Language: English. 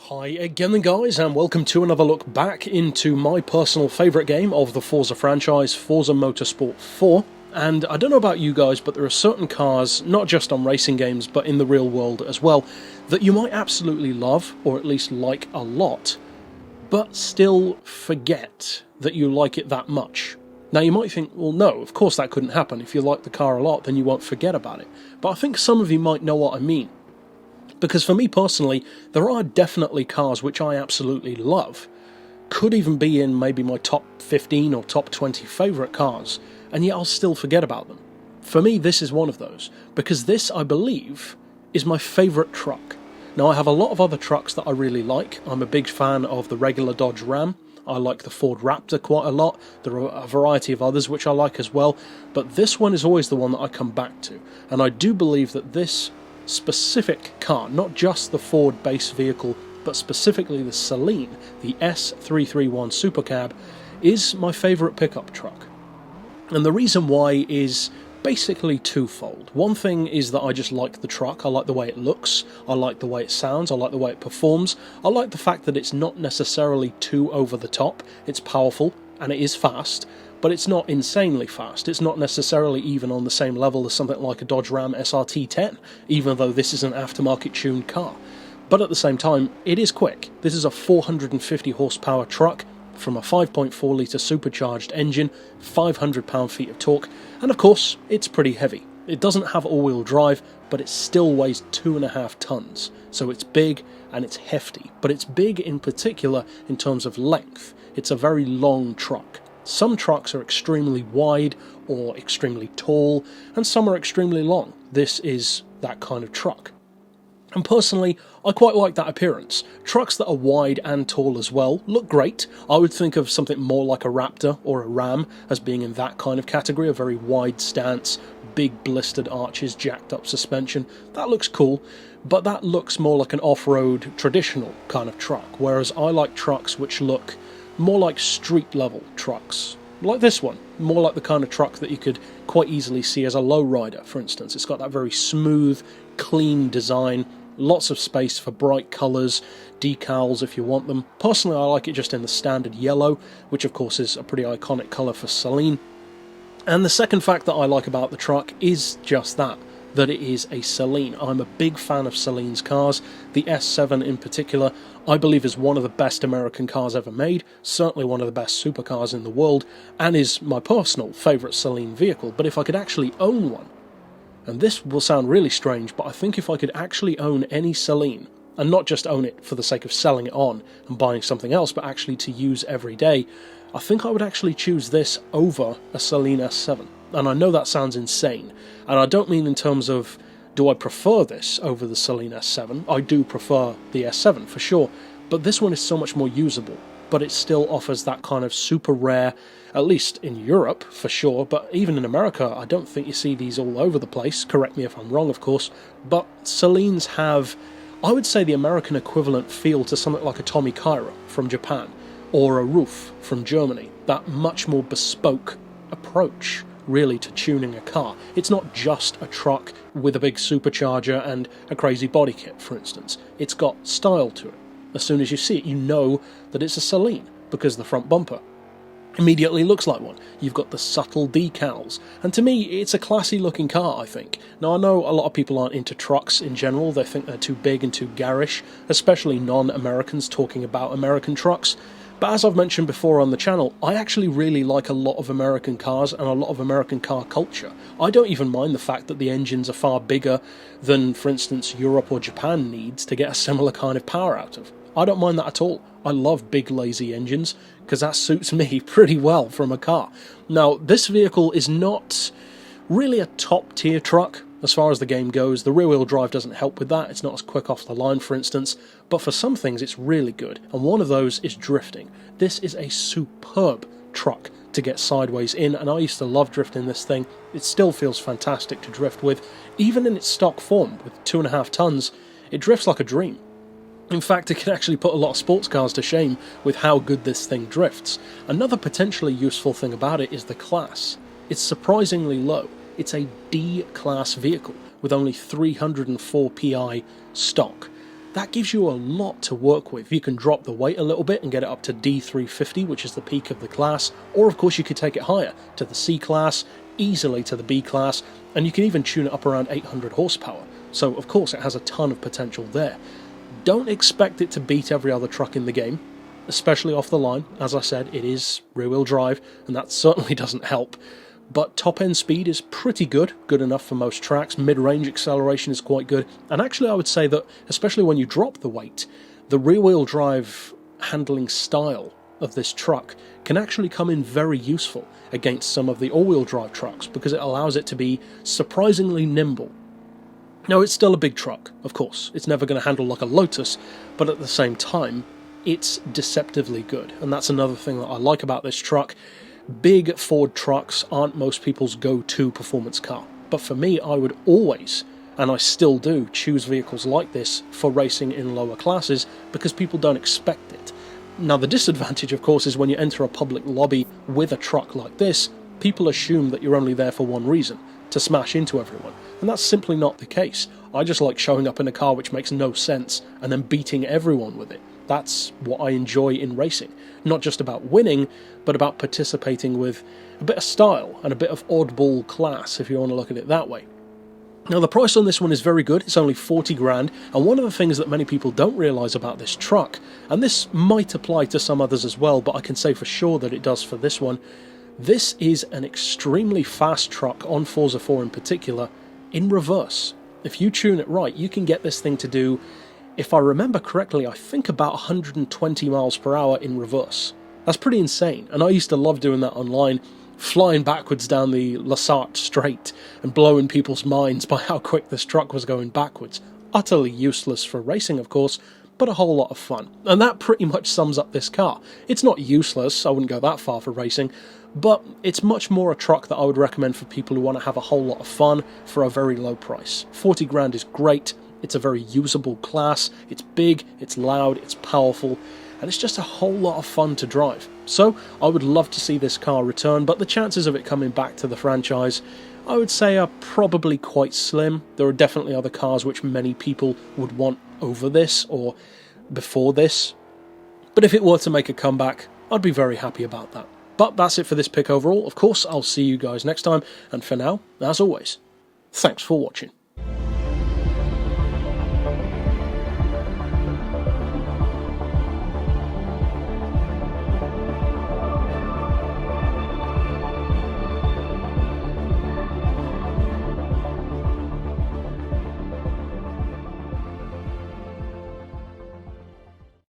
Hi again then guys, and welcome to another look back into my personal favourite game of the Forza franchise, Forza Motorsport 4. And I don't know about you guys, but there are certain cars, not just on racing games, but in the real world as well, that you might absolutely love, or at least like a lot, but still forget that you like it that much. Now you might think, well no, of course that couldn't happen. If you like the car a lot, then you won't forget about it. But I think some of you might know what I mean. Because for me personally, there are definitely cars which I absolutely love. Could even be in maybe my top 15 or top 20 favourite cars, and yet I'll still forget about them. For me, this is one of those, because this, I believe, is my favourite truck. Now, I have a lot of other trucks that I really like. I'm a big fan of the regular Dodge Ram. I like the Ford Raptor quite a lot. There are a variety of others which I like as well, but this one is always the one that I come back to. And I do believe that this specific car, not just the Ford base vehicle, but specifically the Saleen, the S331 Supercab, is my favourite pickup truck. And the reason why is basically twofold. One thing is that I just like the truck. I like the way it looks, I like the way it sounds, I like the way it performs, I like the fact that it's not necessarily too over the top. It's powerful and it is fast, but it's not insanely fast. It's not necessarily even on the same level as something like a Dodge Ram SRT10, even though this is an aftermarket tuned car. But at the same time, it is quick. This is a 450 horsepower truck from a 5.4 litre supercharged engine, 500 pound-feet of torque, and of course, it's pretty heavy. It doesn't have all-wheel drive, but it still weighs 2.5 tons. So it's big and it's hefty, but it's big in particular in terms of length. It's a very long truck. Some trucks are extremely wide or extremely tall, and some are extremely long. This is that kind of truck. And personally, I quite like that appearance. Trucks that are wide and tall as well look great. I would think of something more like a Raptor or a Ram as being in that kind of category, a very wide stance, big blistered arches, jacked up suspension. That looks cool, but that looks more like an off-road traditional kind of truck, whereas I like trucks which look more like street-level trucks, like this one, more like the kind of truck that you could quite easily see as a lowrider, for instance. It's got that very smooth, clean design, lots of space for bright colours, decals if you want them. Personally, I like it just in the standard yellow, which of course is a pretty iconic colour for Saleen. And the second fact that I like about the truck is just that it is a Saleen. I'm a big fan of Saleen's cars. The S7 in particular, I believe is one of the best American cars ever made, certainly one of the best supercars in the world, and is my personal favourite Saleen vehicle. But if I could actually own one, and this will sound really strange, but I think if I could actually own any Saleen, and not just own it for the sake of selling it on and buying something else, but actually to use every day, I think I would actually choose this over a Saleen S7. And I know that sounds insane, and I don't mean in terms of do I prefer this over the Saleen S7. I do prefer the S7 for sure, but this one is so much more usable, but it still offers that kind of super rare, at least in Europe for sure, but even in America I don't think you see these all over the place. Correct me if I'm wrong, of course, but Saleens have, I would say, the American equivalent feel to something like a Tommy Cairo from Japan or a Roof from Germany, that much more bespoke approach really to tuning a car. It's not just a truck with a big supercharger and a crazy body kit, for instance. It's got style to it. As soon as you see it, you know that it's a Saleen, because the front bumper immediately looks like one. You've got the subtle decals, and to me it's a classy looking car, I think. Now I know a lot of people aren't into trucks in general. They think they're too big and too garish, especially non-Americans talking about American trucks. But as I've mentioned before on the channel, I actually really like a lot of American cars and a lot of American car culture. I don't even mind the fact that the engines are far bigger than, for instance, Europe or Japan needs to get a similar kind of power out of. I don't mind that at all. I love big lazy engines, because that suits me pretty well from a car. Now, this vehicle is not really a top tier truck as far as the game goes. The rear-wheel drive doesn't help with that. It's not as quick off the line, for instance, but for some things it's really good, and one of those is drifting. This is a superb truck to get sideways in, and I used to love drifting this thing. It still feels fantastic to drift with. Even in its stock form, with 2.5 tons, it drifts like a dream. In fact, it can actually put a lot of sports cars to shame with how good this thing drifts. Another potentially useful thing about it is the class. It's surprisingly low. It's a D-class vehicle with only 304 PI stock. that gives you a lot to work with. You can drop the weight a little bit and get it up to D350, which is the peak of the class, or of course you could take it higher, to the C class, easily to the B class, and you can even tune it up around 800 horsepower. So of course it has a ton of potential there. Don't expect it to beat every other truck in the game, especially off the line. As I said, it is rear-wheel drive, and that certainly doesn't help. But top-end speed is pretty good, good enough for most tracks. Mid-range acceleration is quite good, and actually I would say that, especially when you drop the weight, the rear-wheel drive handling style of this truck can actually come in very useful against some of the all-wheel drive trucks, because it allows it to be surprisingly nimble. Now, it's still a big truck, of course. It's never going to handle like a Lotus, but at the same time, it's deceptively good, and that's another thing that I like about this truck. Big Ford trucks aren't most people's go-to performance car, but for me, I would always, and I still do, choose vehicles like this for racing in lower classes because people don't expect it. Now, the disadvantage, of course, is when you enter a public lobby with a truck like this, people assume that you're only there for one reason, to smash into everyone, and that's simply not the case. I just like showing up in a car which makes no sense and then beating everyone with it. That's what I enjoy in racing. Not just about winning, but about participating with a bit of style and a bit of oddball class, if you want to look at it that way. Now, the price on this one is very good. It's only 40 grand, and one of the things that many people don't realise about this truck, and this might apply to some others as well, but I can say for sure that it does for this one, this is an extremely fast truck, on Forza 4 in particular, in reverse. If you tune it right, you can get this thing to do, if I remember correctly, I think about 120 miles per hour in reverse. That's pretty insane, and I used to love doing that online, flying backwards down the La Sarthe Strait and blowing people's minds by how quick this truck was going backwards. Utterly useless for racing, of course, but a whole lot of fun. And that pretty much sums up this car. It's not useless, I wouldn't go that far for racing, but it's much more a truck that I would recommend for people who want to have a whole lot of fun for a very low price. 40 grand is great. It's a very usable class, it's big, it's loud, it's powerful, and it's just a whole lot of fun to drive. So I would love to see this car return, but the chances of it coming back to the franchise, I would say, are probably quite slim. There are definitely other cars which many people would want over this or before this, but if it were to make a comeback, I'd be very happy about that. But that's it for this pick overall. Of course, I'll see you guys next time, and for now, as always, thanks for watching.